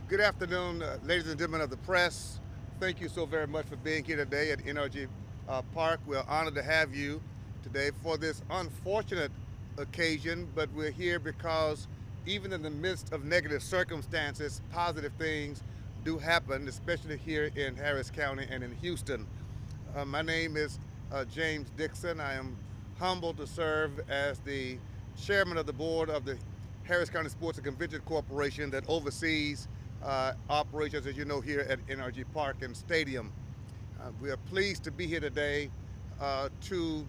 Good afternoon, ladies and gentlemen of the press. Thank you so very much for being here today at NRG Park. We're honored to have you today for this unfortunate occasion, but we're here because even in the midst of negative circumstances, positive things do happen, especially here in Harris County and in Houston. My name is James Dixon. I am humbled to serve as the chairman of the board of the Harris County Sports and Convention Corporation that oversees operations, as you know, here at NRG Park and Stadium. We are pleased to be here today to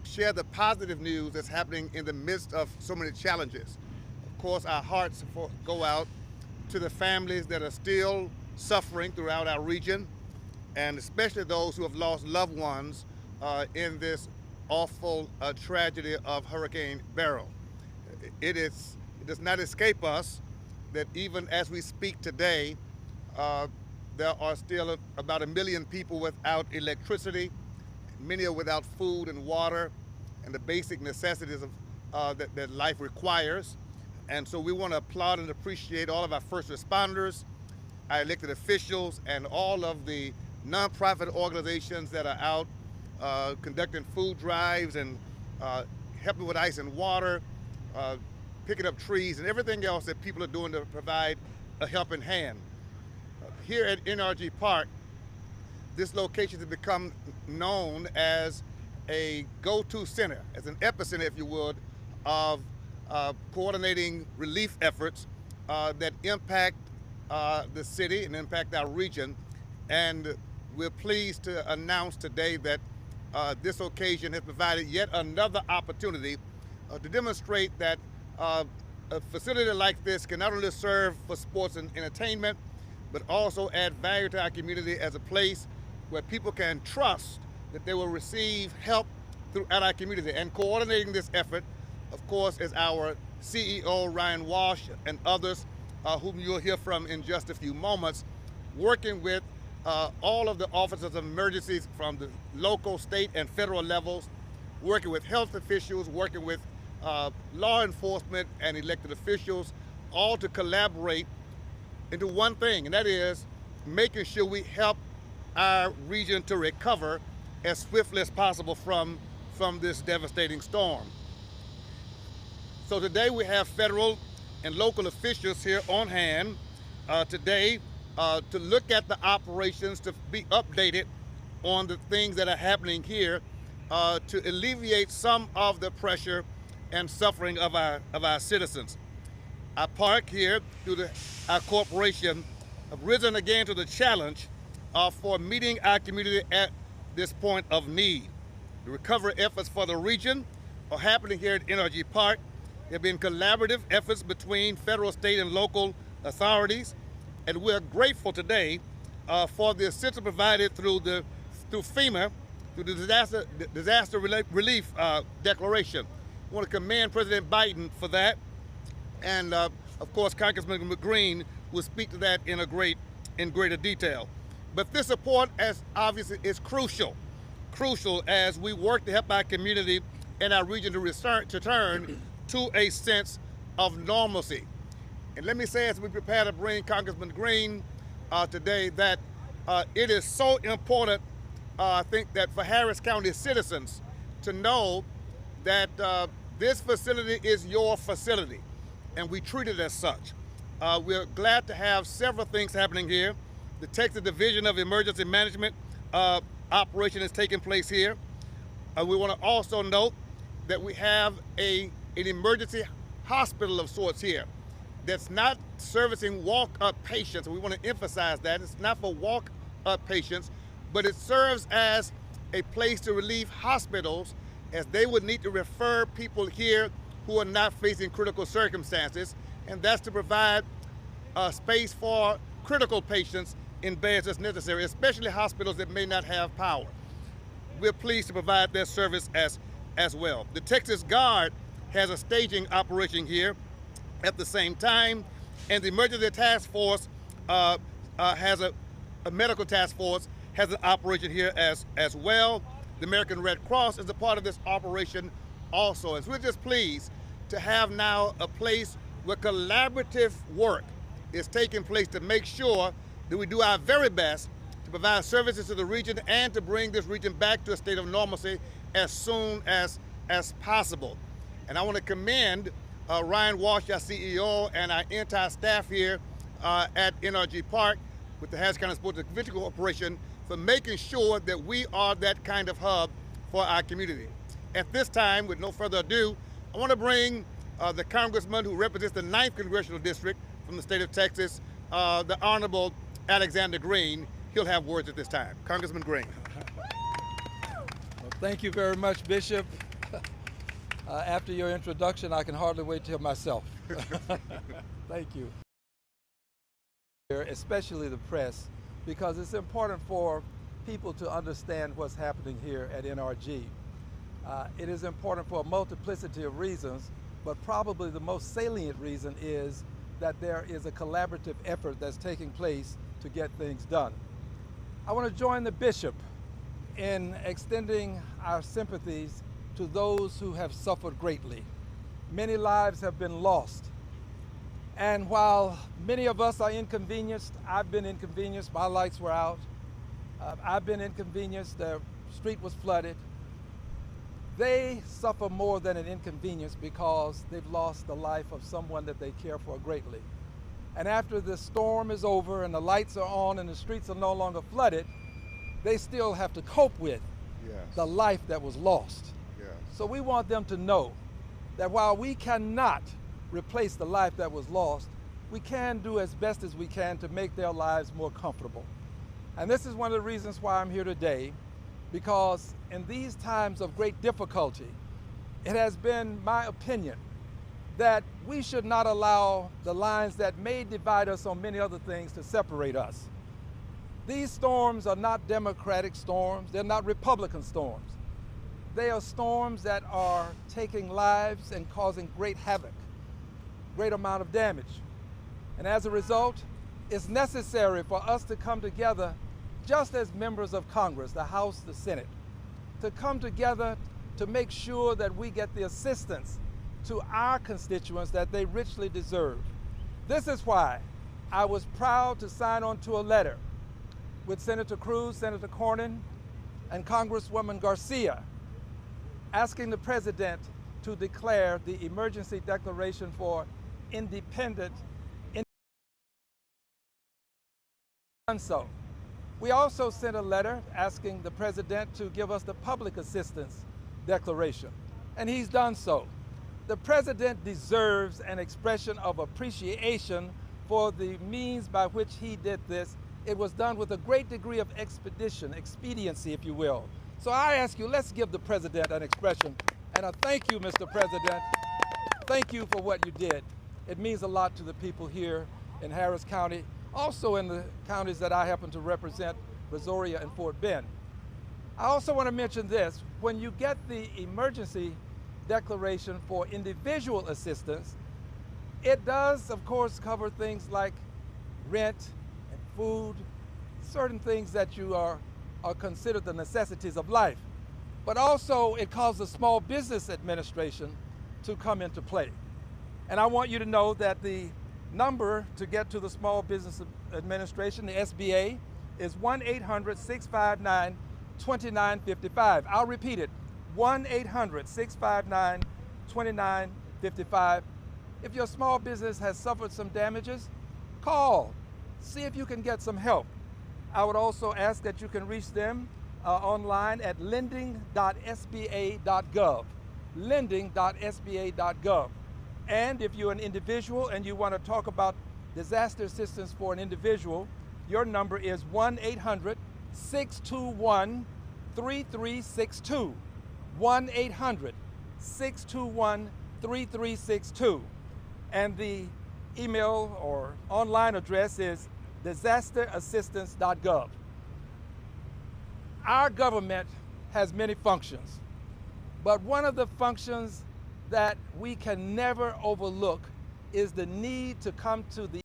share the positive news that's happening in the midst of so many challenges. Of course, our hearts go out to the families that are still suffering throughout our region, and especially those who have lost loved ones in this awful tragedy of Hurricane Beryl. It does not escape us that even as we speak today, there are still about 1 million people without electricity. Many are without food and water and the basic necessities that life requires. And so we want to applaud and appreciate all of our first responders, our elected officials, and all of the nonprofit organizations that are out conducting food drives and helping with ice and water, picking up trees, and everything else that people are doing to provide a helping hand. Here at NRG Park, this location has become known as a go-to center, as an epicenter, if you would, of coordinating relief efforts that impact the city and impact our region. And we're pleased to announce today that this occasion has provided yet another opportunity to demonstrate that a facility like this can not only serve for sports and entertainment, but also add value to our community as a place where people can trust that they will receive help throughout our community. And coordinating this effort, of course, is our CEO, Ryan Walsh, and others whom you'll hear from in just a few moments, working with all of the officers of emergencies from the local, state, and federal levels, working with health officials, working with law enforcement and elected officials, all to collaborate into one thing, and that is making sure we help our region to recover as swiftly as possible from this devastating storm. So today we have federal and local officials here on hand today to look at the operations, to be updated on the things that are happening here to alleviate some of the pressure and suffering of our citizens. Our park here, through our corporation, have risen again to the challenge for meeting our community at this point of need. The recovery efforts for the region are happening here at NRG Park. There have been collaborative efforts between federal, state, and local authorities, and we're grateful today for the assistance provided through FEMA, through the disaster relief declaration. I want to commend President Biden for that, and of course Congressman Al Green will speak to that in greater detail. But this support, as obviously, is crucial as we work to help our community and our region to return to a sense of normalcy. And let me say, as we prepare to bring Congressman Green today, that it is so important, I think, that for Harris County citizens to know that this facility is your facility, and we treat it as such. We're glad to have several things happening here. The Texas Division of Emergency Management operation is taking place here. We want to also note that we have an emergency hospital of sorts here that's not servicing walk-up patients. We want to emphasize that. It's not for walk-up patients, but it serves as a place to relieve hospitals, as they would need to refer people here who are not facing critical circumstances, and that's to provide space for critical patients in beds as necessary, especially hospitals that may not have power. We're pleased to provide that service as well. The Texas Guard has a staging operation here at the same time, and the Emergency Task Force has a medical task force has an operation here as well. The American Red Cross is a part of this operation also. And so we're just pleased to have now a place where collaborative work is taking place to make sure that we do our very best to provide services to the region and to bring this region back to a state of normalcy as soon as possible. And I want to commend Ryan Walsh, our CEO, and our entire staff here at NRG Park with the Harris County Sports and Convention Corporation for making sure that we are that kind of hub for our community. At this time, with no further ado, I want to bring the congressman who represents the 9th Congressional District from the state of Texas, the Honorable Alexander Green. He'll have words at this time. Congressman Green. Well, thank you very much, Bishop. After your introduction, I can hardly wait to hear myself. Thank you. Especially the press, because it's important for people to understand what's happening here at NRG. It is important for a multiplicity of reasons, but probably the most salient reason is that there is a collaborative effort that's taking place to get things done. I want to join the Bishop in extending our sympathies to those who have suffered greatly. Many lives have been lost. And while many of us are inconvenienced, I've been inconvenienced, my lights were out. I've been inconvenienced, the street was flooded. They suffer more than an inconvenience because they've lost the life of someone that they care for greatly. And after the storm is over and the lights are on and the streets are no longer flooded, they still have to cope with the life that was lost. So we want them to know that while we cannot replace the life that was lost, we can do as best as we can to make their lives more comfortable. And this is one of the reasons why I'm here today, because in these times of great difficulty, it has been my opinion that we should not allow the lines that may divide us on many other things to separate us. These storms are not Democratic storms, they're not Republican storms. They are storms that are taking lives and causing great havoc, great amount of damage. And as a result, it's necessary for us to come together just as members of Congress, the House, the Senate, to come together to make sure that we get the assistance to our constituents that they richly deserve. This is why I was proud to sign on to a letter with Senator Cruz, Senator Cornyn, and Congresswoman Garcia, asking the President to declare the emergency declaration for independent. So, we also sent a letter asking the President to give us the public assistance declaration, and he's done so. The President deserves an expression of appreciation for the means by which he did this. It was done with a great degree of expediency, if you will. So I ask you, let's give the President an expression and a thank you, Mr. President. Thank you for what you did. It means a lot to the people here in Harris County, also in the counties that I happen to represent, Brazoria and Fort Bend. I also want to mention this. When you get the emergency declaration for individual assistance, it does, of course, cover things like rent and food, certain things that you are considered the necessities of life. But also it calls the Small Business Administration to come into play. And I want you to know that the number to get to the Small Business Administration, the SBA, is 1-800-659-2955. I'll repeat it, 1-800-659-2955. If your small business has suffered some damages, call, see if you can get some help. I would also ask that you can reach them online at lending.sba.gov, lending.sba.gov. And if you're an individual and you want to talk about disaster assistance for an individual, your number is 1-800-621-3362, 1-800-621-3362. And the email or online address is disasterassistance.gov. Our government has many functions, but one of the functions that we can never overlook is the need to come to the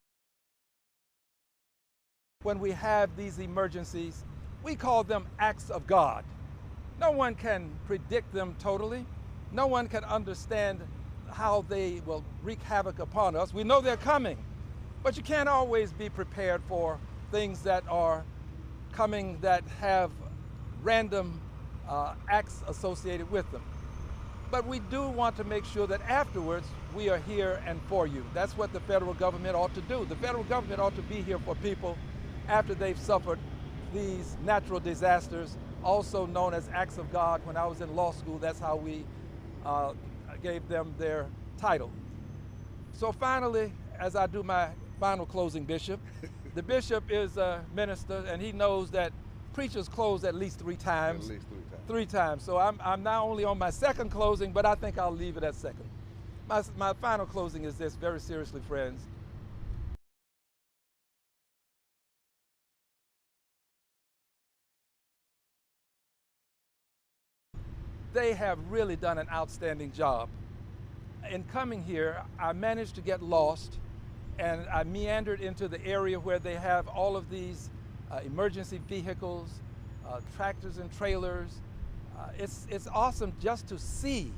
when we have these emergencies. We call them acts of God. No one can predict them totally. No one can understand how they will wreak havoc upon us. We know they're coming, But you can't always be prepared for things that are coming that have random acts associated with them. But we do want to make sure that afterwards we are here and for you. That's what the federal government ought to do. The federal government ought to be here for people after they've suffered these natural disasters, also known as acts of God. When I was in law school, that's how we gave them their title. So finally, as I do my final closing, Bishop, the bishop is a minister, and he knows that preachers close at least 3 times. At least 3 times. 3 times. So I'm now only on my second closing, but I think I'll leave it at second. My final closing is this, very seriously, friends. They have really done an outstanding job. In coming here, I managed to get lost, and I meandered into the area where they have all of these emergency vehicles, tractors and trailers. It's awesome just to see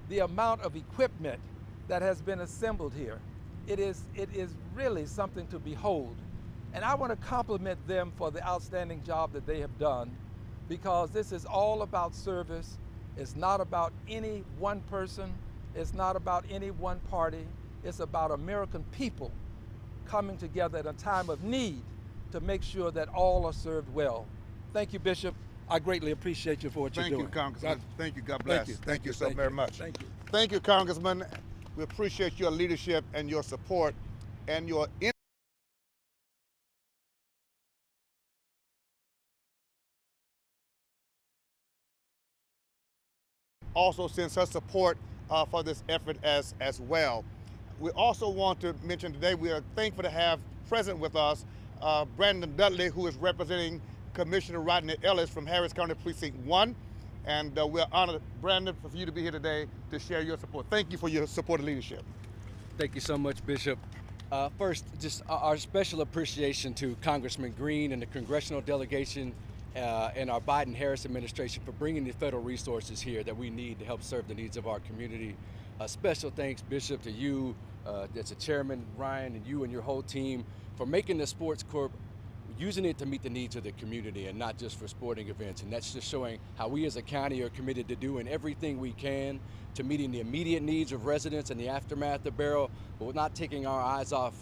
the amount of equipment that has been assembled here. It is really something to behold. And I want to compliment them for the outstanding job that they have done, because this is all about service. It's not about any one person. It's not about any one party. It's about American people coming together at a time of need to make sure that all are served well. Thank you, Bishop. I greatly appreciate you for what you're doing. Thank you, Congressman. Thank you. God bless. Thank you so Thank very you. much. Thank you. Thank you, Congressman. We appreciate your leadership and your support and your also sends her support for this effort as well. We also want to mention today we are thankful to have present with us Brandon Dudley, who is representing Commissioner Rodney Ellis from Harris County Precinct 1. And we're honored, Brandon, for you to be here today to share your support. Thank you for your support and leadership. Thank you so much, Bishop. First, just our special appreciation to Congressman Green and the congressional delegation and our Biden-Harris administration for bringing the federal resources here that we need to help serve the needs of our community. Special thanks, Bishop, to you, as a chairman, Ryan, and you and your whole team for making the Sports Corp, using it to meet the needs of the community and not just for sporting events. And that's just showing how we as a county are committed to doing everything we can to meeting the immediate needs of residents in the aftermath of Beryl, but we're not taking our eyes off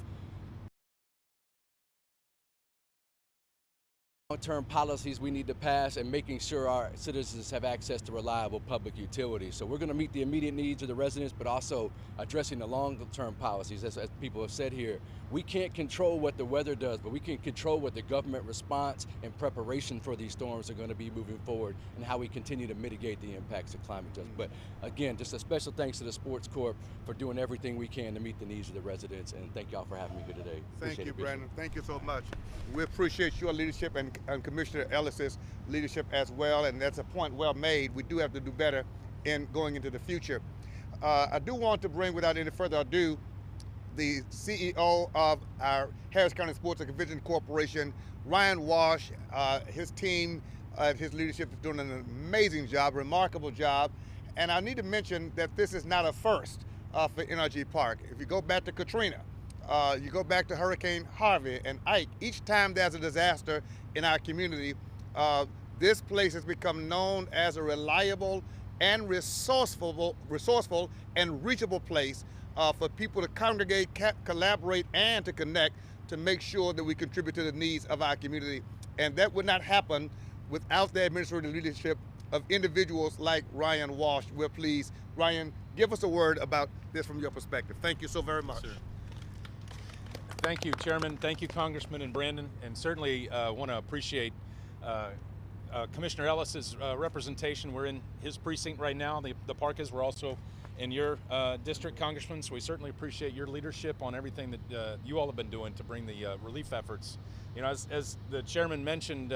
long-term policies we need to pass and making sure our citizens have access to reliable public utilities. So we're going to meet the immediate needs of the residents, but also addressing the long-term policies. As people have said here, we can't control what the weather does, but we can control what the government response and preparation for these storms are going to be moving forward and how we continue to mitigate the impacts of climate change. But again, just a special thanks to the Sports Corp for doing everything we can to meet the needs of the residents, and thank y'all for having me here today. Thank you, Brandon. Thank you so much. We appreciate your leadership and Commissioner Ellis's leadership as well, and that's a point well made. We do have to do better in going into the future. I do want to bring, without any further ado, the CEO of our Harris County Sports and Convention Corporation, Ryan Walsh. His team, his leadership is doing an amazing job, remarkable job. And I need to mention that this is not a first for NRG Park. If you go back to Katrina, you go back to Hurricane Harvey and Ike, each time there's a disaster in our community, this place has become known as a reliable and resourceful and reachable place for people to congregate, collaborate, and to connect to make sure that we contribute to the needs of our community. And that would not happen without the administrative leadership of individuals like Ryan Walsh. We're pleased. Ryan, give us a word about this from your perspective. Thank you so very much. Sure. Thank you, Chairman. Thank you, Congressman and Brandon. And certainly want to appreciate Commissioner Ellis's representation. We're in his precinct right now. The park is. We're also in your district, Congressman, so we certainly appreciate your leadership on everything that you all have been doing to bring the relief efforts. You know, as the chairman mentioned,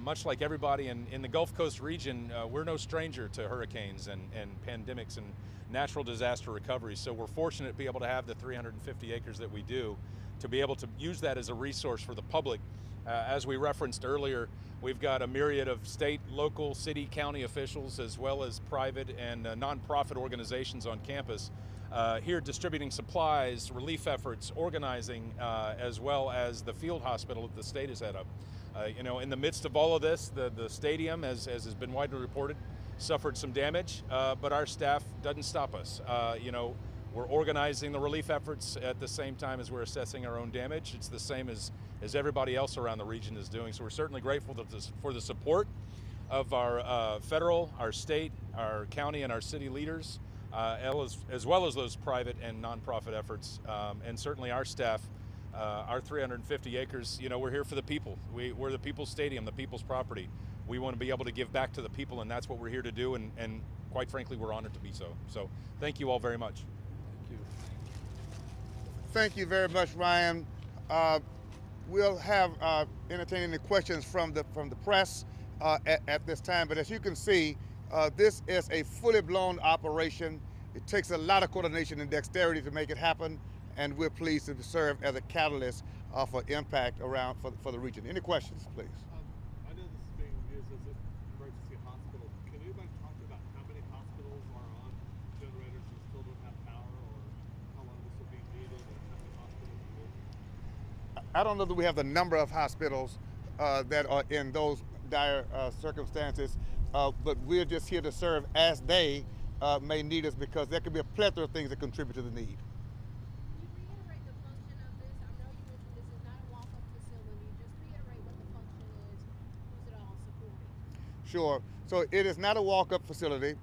much like everybody in the Gulf Coast region, we're no stranger to hurricanes and pandemics and natural disaster recovery. So we're fortunate to be able to have the 350 acres that we do, to be able to use that as a resource for the public. As we referenced earlier, we've got a myriad of state, local, city, county officials, as well as private and nonprofit organizations on campus here distributing supplies, relief efforts, organizing, as well as the field hospital that the state has set up. You know, in the midst of all of this, the stadium, as has been widely reported, suffered some damage, but our staff doesn't stop us. You know, we're organizing the relief efforts at the same time as we're assessing our own damage. It's the same as everybody else around the region is doing. So we're certainly grateful for the support of our federal, our state, our county, and our city leaders, as well as those private and nonprofit efforts, and certainly our staff. Our 350 acres, you know, we're here for the people. We're the people's stadium, the people's property. We want to be able to give back to the people, and that's what we're here to do, and quite frankly, we're honored to be so. So thank you all very much. Thank you. Thank you very much, Ryan. We'll have entertain any questions from the press at this time, but as you can see, this is a fully blown operation. It takes a lot of coordination and dexterity to make it happen, and we're pleased to serve as a catalyst for impact around for the region. Any questions, please? I know this is being used as an emergency hospital. Can you talk about how many hospitals are on generators and still don't have power, or how long this will be needed, and how many hospitals will be? I don't know that we have the number of hospitals that are in those dire circumstances, but we're just here to serve as they may need us, because there could be a plethora of things that contribute to the need. Sure. So it is not a walk-up facility.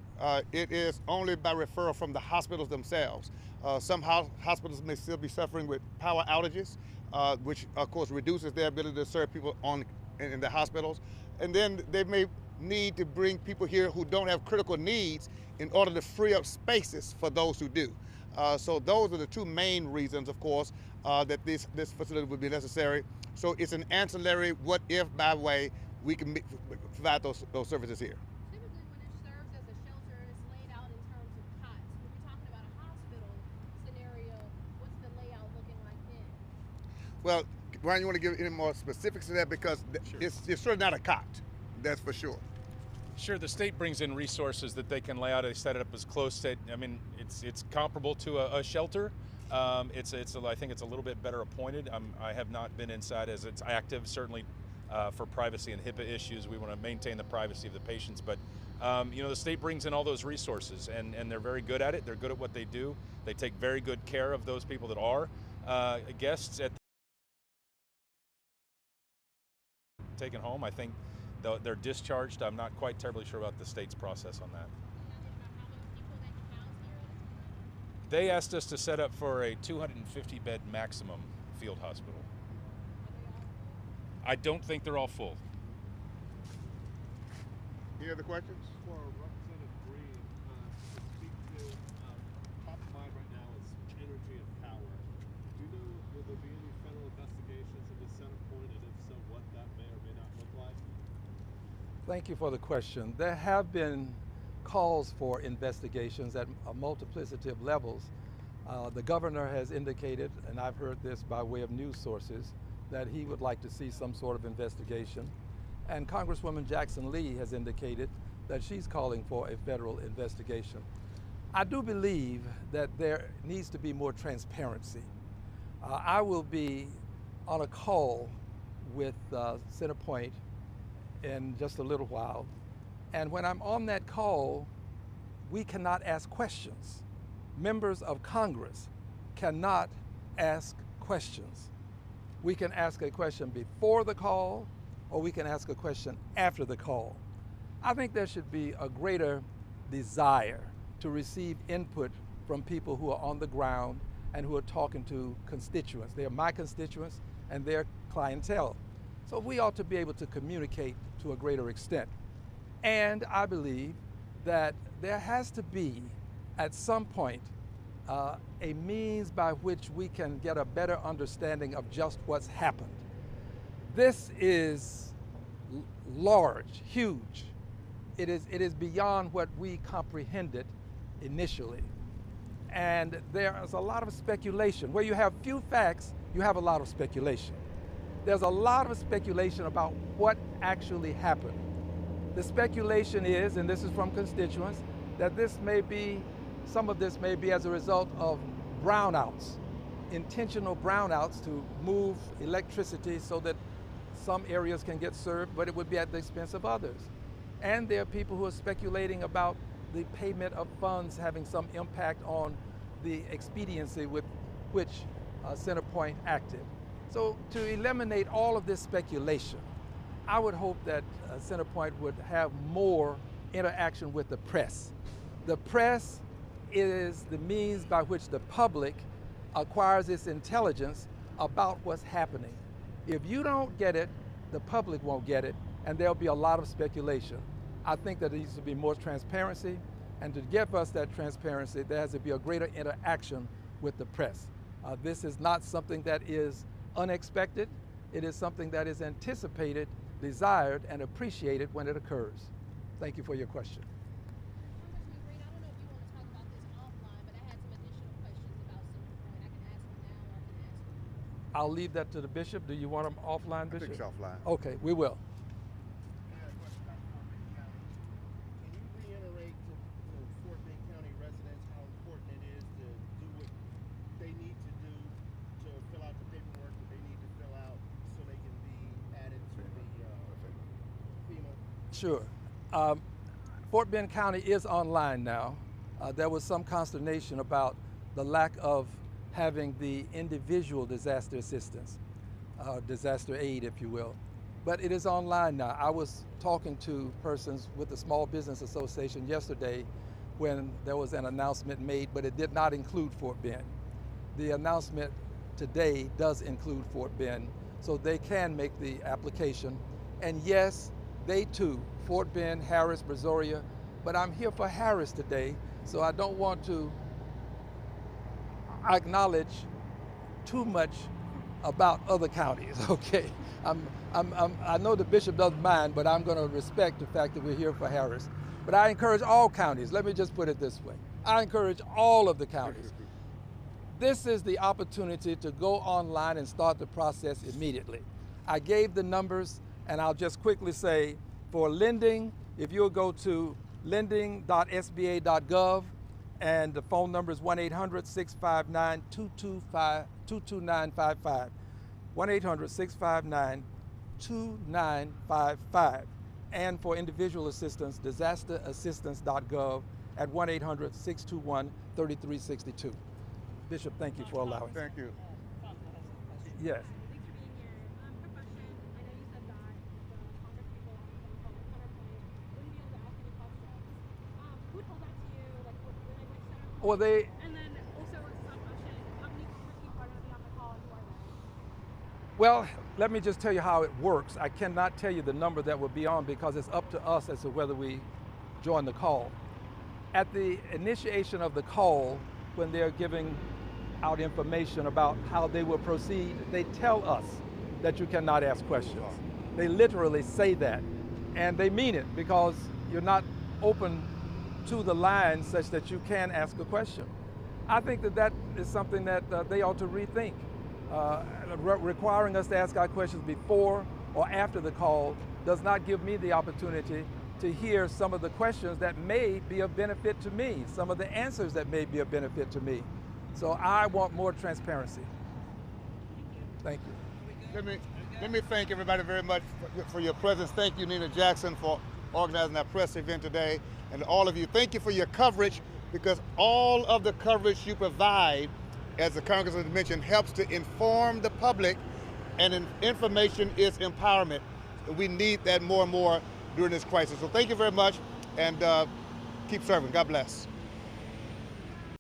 It is only by referral from the hospitals themselves. Some hospitals may still be suffering with power outages, which of course reduces their ability to serve people in the hospitals. And then they may need to bring people here who don't have critical needs in order to free up spaces for those who do. So those are the two main reasons, of course, that this facility would be necessary. So it's an ancillary what if by way we can provide those services here. Typically when it serves as a shelter, it's laid out in terms of cots. When we're talking about a hospital scenario, what's the layout looking like then? Well, Ryan, you want to give any more specifics to that? Because Sure. it's sort of not a cot, that's for sure. Sure, the state brings in resources that they can lay out. They set it up as close to, I mean, it's comparable to a shelter. I think it's a little bit better appointed. I have not been inside as it's active, certainly for privacy and HIPAA issues. We want to maintain the privacy of the patients, but you know, the state brings in all those resources, and they're very good at it. They're good at what they do. They take very good care of those people that are guests at taken home. I think they're discharged. I'm not quite terribly sure about the state's process on that. They asked us to set up for a 250-bed maximum field hospital. I don't think they're all full. Any other questions? For Representative Green, to speak to, top of mind right now is energy and power. Do you know, will there be any federal investigations in the center point, and if so, what that may or may not look like? Thank you for the question. There have been calls for investigations at a multiplicity of levels. The governor has indicated, and I've heard this by way of news sources, that he would like to see some sort of investigation. And Congresswoman Jackson Lee has indicated that she's calling for a federal investigation. I do believe that there needs to be more transparency. I will be on a call with CenterPoint in just a little while. And when I'm on that call, we cannot ask questions. Members of Congress cannot ask questions. We can ask a question before the call, or we can ask a question after the call. I think there should be a greater desire to receive input from people who are on the ground and who are talking to constituents. They are my constituents and their clientele. So we ought to be able to communicate to a greater extent. And I believe that there has to be, at some point, a means by which we can get a better understanding of just what's happened. This is large, huge. It is beyond what we comprehended initially. And there is a lot of speculation. Where you have few facts, you have a lot of speculation. There's a lot of speculation about what actually happened. The speculation is, and this is from constituents, that this may be some of this may be as a result of brownouts, intentional brownouts to move electricity so that some areas can get served, but it would be at the expense of others. And there are people who are speculating about the payment of funds having some impact on the expediency with which CenterPoint acted. So to eliminate all of this speculation, I would hope that CenterPoint would have more interaction with the press. The press is the means by which the public acquires its intelligence about what's happening. If you don't get it, the public won't get it, and there'll be a lot of speculation. I think that there needs to be more transparency, and to give us that transparency, there has to be a greater interaction with the press. This is not something that is unexpected. It is something that is anticipated, desired, and appreciated when it occurs. Thank you for your question. Congressman Green, I don't know if you want to talk about this offline, but I had some additional questions about CenterPoint. I can ask them now, or I can ask them. I'll leave that to the bishop. Do you want them offline, I Bishop? think it's offline. Okay, we will. I got a question about Fort Bend County. Can you reiterate to Fort Bend County residents how important it is to do what they need to do to fill out the paperwork that they need to fill out so they can be added to the FEMA? Sure. Fort Bend County is online now. There was some consternation about the lack of having the individual disaster assistance, disaster aid, if you will. But it is online now. I was talking to persons with the Small Business Association yesterday when there was an announcement made, but it did not include Fort Bend. The announcement today does include Fort Bend, so they can make the application. And yes, they too, Fort Bend, Harris, Brazoria, but I'm here for Harris today, so I don't want to acknowledge too much about other counties, okay? I know the bishop doesn't mind, but I'm gonna respect the fact that we're here for Harris. But I encourage all counties, let me just put it this way. I encourage all of the counties. This is the opportunity to go online and start the process immediately. I gave the numbers, and I'll just quickly say, for lending, if you'll go to lending.sba.gov, and the phone number is 1-800-659-22955. 1-800-659-2955. And for individual assistance, disasterassistance.gov at 1-800-621-3362. Bishop, thank you for allowing. Thank you. Yes. Thanks for being here. Quick question. I know you said that the Congress people on the phone call at CenterPoint wouldn't be able to ask any questions. Who told that to you? Like, when they went to CenterPoint? Well, they, And then also as a side question, how many Congress people are going to be on the call, and who are they? well, let me just tell you how it works. I cannot tell you the number that will be on because it's up to us as to whether we join the call. At the initiation of the call, when they're giving out information about how they will proceed, they tell us that you cannot ask questions. They literally say that, and they mean it because you're not open to the line such that you can ask a question. I think that that is something that they ought to rethink. Requiring us to ask our questions before or after the call does not give me the opportunity to hear some of the questions that may be of benefit to me, some of the answers that may be of benefit to me. So I want more transparency. Thank you. Let me thank everybody very much for your presence. Thank you, Nina Jackson, for organizing that press event today. And all of you, thank you for your coverage, because all of the coverage you provide, as the Congressman mentioned, helps to inform the public, and information is empowerment. We need that more and more during this crisis. So thank you very much, and keep serving. God bless.